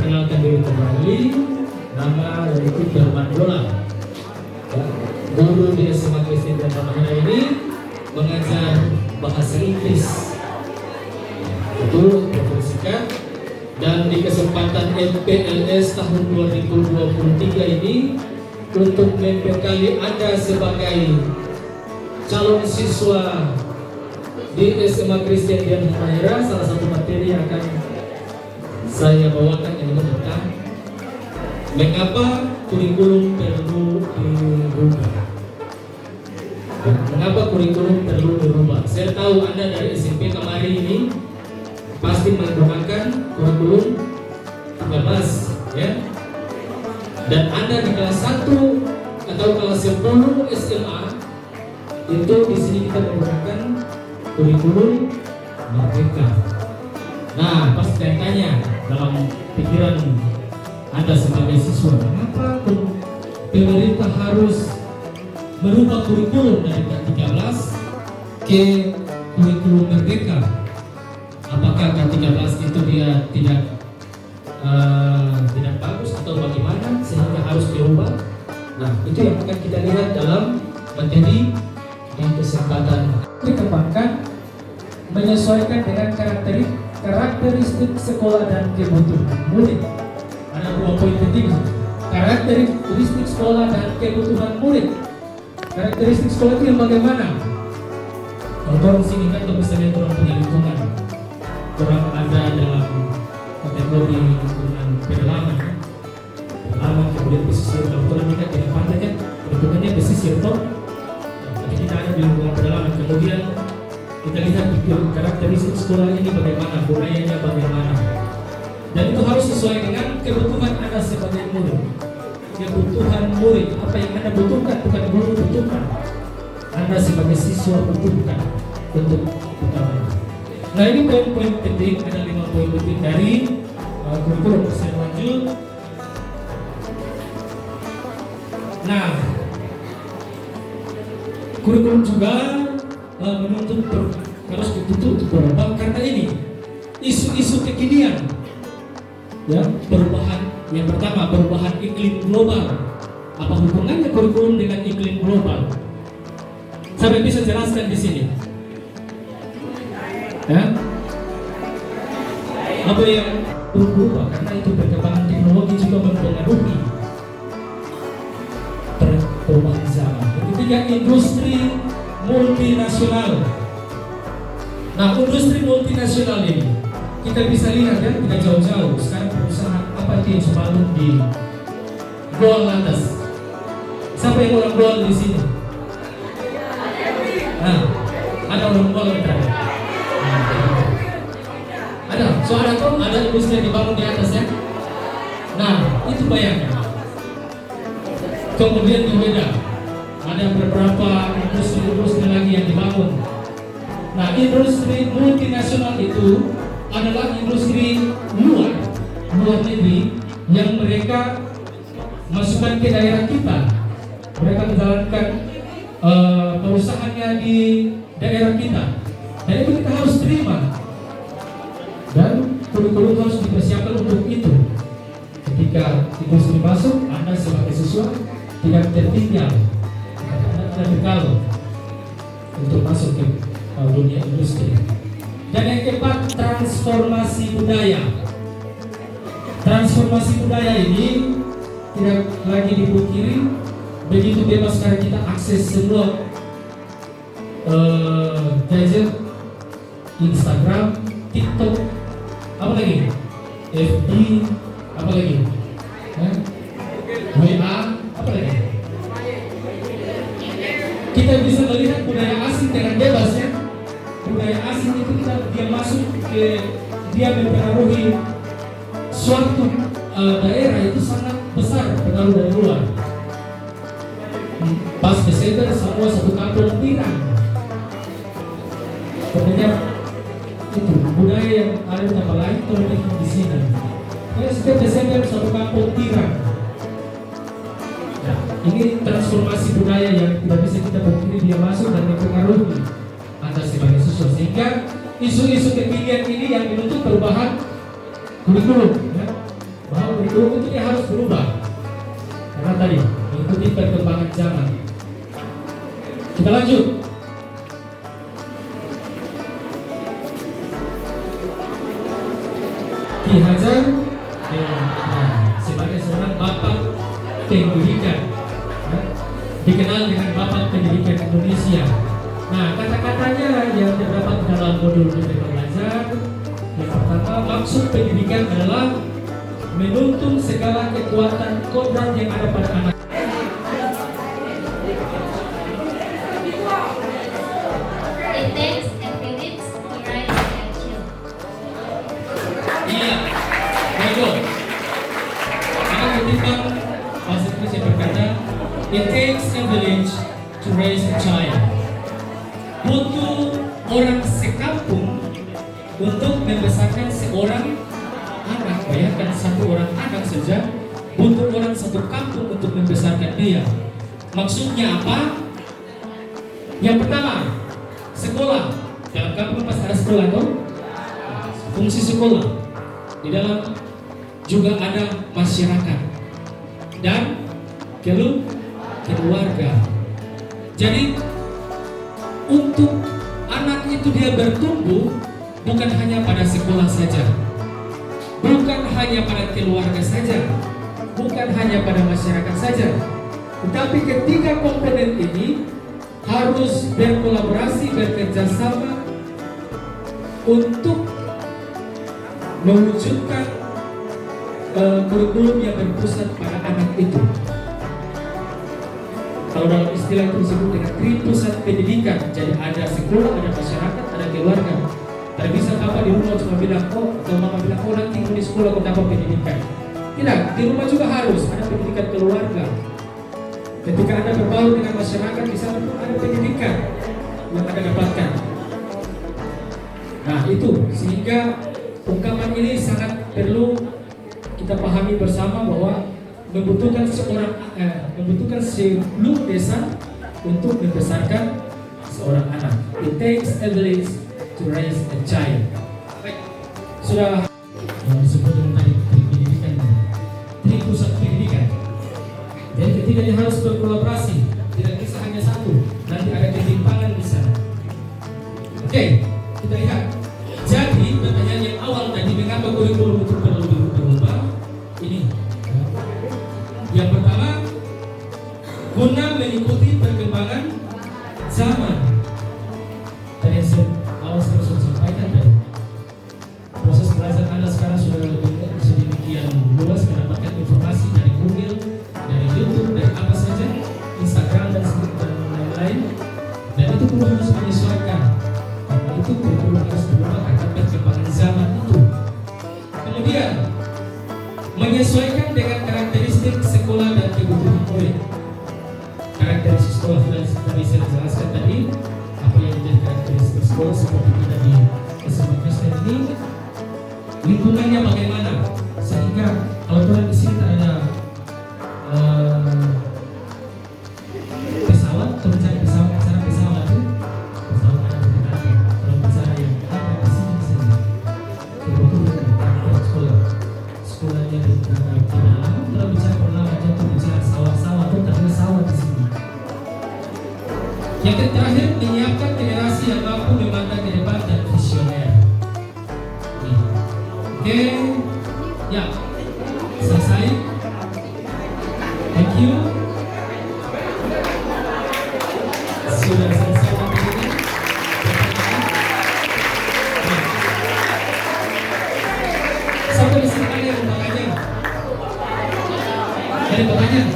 perkenalkan diri kembali. Nama dan itu Firman Dola. Ya, guru di SMA Kristen dan Mahera ini mengajar bahasa Inggris. Itu profesikan. Dan di kesempatan MPLS tahun 2023 ini untuk membekali Anda sebagai calon siswa di SMA Kristen dan Mahera, salah satu materi yang akan saya bawakan ini tentang mengapa kurikulum perlu dirubah. Mengapa kurikulum perlu dirubah? Saya tahu Anda dari SMP kemarin ini pasti menggunakan kurikulum 13, ya. Dan Anda di kelas 1 atau kelas 10 SMA itu di sini kita menggunakan kurikulum Merdeka. Nah, pasti tanya dalam pikiran Anda sebagai siswa, mengapa pemerintah harus merubah kurikulum dari 13 ke kurikulum Merdeka? Apakah K13 itu dia tidak bagus atau bagaimana sehingga harus dirubah? Nah, itu yang akan kita lihat dalam materi di kesempatan. Dikembangkan menyesuaikan dengan karakteristik sekolah dan kebutuhan murid. Ada 2 poin penting. Karakteristik sekolah dan kebutuhan murid. Karakteristik sekolah itu yang bagaimana? Kalau sini kan misalnya orang punya lingkungan, orang ada dalam kategori lingkungan pedalaman, kemudian pesisir. Kalau orang ini kan tidak pantai kan, lingkungannya pesisir toh. Tapi kita ada di lingkungan pedalaman, kemudian kita lihat karakteristik sekolah ini bagaimana, budayanya bagaimana, dan itu harus sesuai dengan kebutuhan Anda sebagai murid. Kebutuhan murid, apa yang Anda butuhkan, bukan guru butuhkan, Anda sebagai siswa butuhkan untuk utama. Nah, ini poin-poin penting, ada 5 poin penting dari kurikulum. Saya lanjut. Nah, kurikulum juga menuntut harus ditutup berubah karena ini isu-isu kekinian, ya, perubahan. Yang pertama, perubahan iklim global. Apa hubungannya kurikulum dengan iklim global? Saya bisa jelaskan di sini. Ya, apa yang berubah karena itu perkembangan teknologi juga mempengaruhi perubahan zaman. Ketiga, industri multinasional. Nah, industri multinasional ini kita bisa lihat ya, tidak jauh-jauh. Sekarang perusahaan apa itu yang sebalun di Goal Landas? Siapa yang orang Goal di sini? Nah, ada orang Goal yang terakhir. Ada, soalnya tuh ada industri yang dibangun di atas ya. Nah, itu bayangkan. Kemudian di Medan ada beberapa industri lagi yang dibangun. Nah, industri multinasional itu adalah industri luar negeri yang mereka masukkan ke daerah kita. Mereka menjalankan perusahaannya di daerah kita. Dan itu kita harus terima. Dan kurikulum harus dipersiapkan untuk itu. Ketika industri masuk, Anda sebagai siswa tidak tertinggal, Anda bekal untuk masuk ke dunia industri. Dan yang keempat, transformasi budaya. Transformasi budaya ini tidak lagi dipungkiri, begitu bebas sekarang kita akses semua gadget, Instagram, TikTok, apa lagi? FB, apa lagi? WA, apa lagi? Kita bisa melihat budaya asing dengan bebas ya. Budaya asing itu dia masuk ke, dia mempengaruhi suatu daerah itu sangat besar pengaruh dari luar. Pas Desember semua satu kampung tirang. Pokoknya itu budaya yang ada di tempat lain terjadi di sini. Ya, setiap Desember satu kampung tirang. Nah, ini transformasi budaya yang tidak bisa kita pungkiri, dia masuk dan mempengaruhi Anda sebagai siswa, sehingga isu-isu kekinian ini yang menuntut perubahan kurikulum, ya. Guru itu dia harus berubah karena tadi mengikuti perkembangan zaman. Kita lanjut. Ki Hajar sebagai seorang bapak pendidikan, dikenal dengan bapak pendidikan Indonesia. Nah, kata-katanya yang terdapat dalam modul Merdeka Belajar. Yang pertama, maksud pendidikan adalah menuntun segala kekuatan kodrat yang ada pada anak. It takes activities to raise a child. Iya, bagus. Maka kutipan bahasa Indonesia berkata, it takes a village to raise a child. Butuh orang sekampung untuk membesarkan seorang anak. Bayangkan satu orang anak saja butuh orang satu kampung untuk membesarkan dia. Maksudnya apa? Yang pertama, sekolah. Dalam kampung pasti ada sekolah, toh? Fungsi sekolah. Di dalam juga ada masyarakat dan keluarga. Jadi untuk anak itu dia bertumbuh bukan hanya pada sekolah saja, bukan hanya pada keluarga saja, bukan hanya pada masyarakat saja, tetapi ketiga komponen ini harus berkolaborasi, bekerja sama untuk mewujudkan kurikulum yang berpusat pada anak itu. Kalau dalam istilah itu disebut dengan tripusat pendidikan. Jadi ada sekolah, ada masyarakat, ada keluarga. Tidak bisa bapak di rumah cuma bilang, oh, atau mama bilang, oh nanti di sekolah kau dapat pendidikan. Tidak, di rumah juga harus ada pendidikan keluarga. Ketika Anda berbaur dengan masyarakat, di sana pun ada pendidikan yang Anda dapatkan. Nah itu, sehingga ungkapan ini sangat perlu kita pahami bersama bahwa membutuhkan seluruh desa untuk membesarkan seorang anak. It takes a village to raise a child. Baik, sudah yang disebut dengan tadi pendidikan, tripusat pendidikan. Jadi ketiganya harus berkolaborasi, tidak bisa hanya satu. Nanti ada ketimpangan di sana. Oke, kita lihat. Jadi pertanyaan yang awal tadi, mengapa kurikulum itu perlu berubah? Ini. Yang pertama, guna mengikuti perkembangan zaman. Tadi awal saya sudah sampaikan tadi, proses belajar Anda sekarang sudah lebih sedemikian luas, mendapatkan informasi dari Google, dari YouTube, dari apa saja, Instagram dan lain-lain. Dan itu perlu harus menyesuaikan. Karena itu perlu harus berubah karena perkembangan zaman itu. Kemudian menyesuaikan dengan karakteristik sekolah dan kebutuhan murid. Karakteristik sekolah sudah saya jelaskan tadi, apa yang menjadi karakteristik sekolah seperti kita di SMA Kristen ini, lingkungannya bagaimana, sehingga kalau kalian di sini ada pesawat, atau mencari pesawat, cara pesawat itu, pesawat ada di mana? Kalau bicara yang ada di sini saja, kebutuhan sekolah. Sekolahnya di dalam. Kalau bicara perlahan jatuh bicara sawah-sawah itu tak ada sawah di sini. Yang terakhir, menyiapkan generasi yang mampu memandang ke depan dan visioner. Oke, ya, selesai. Thank you. Sudah selesai materi. Sampai di sini ada yang bertanya. Ada pertanyaan?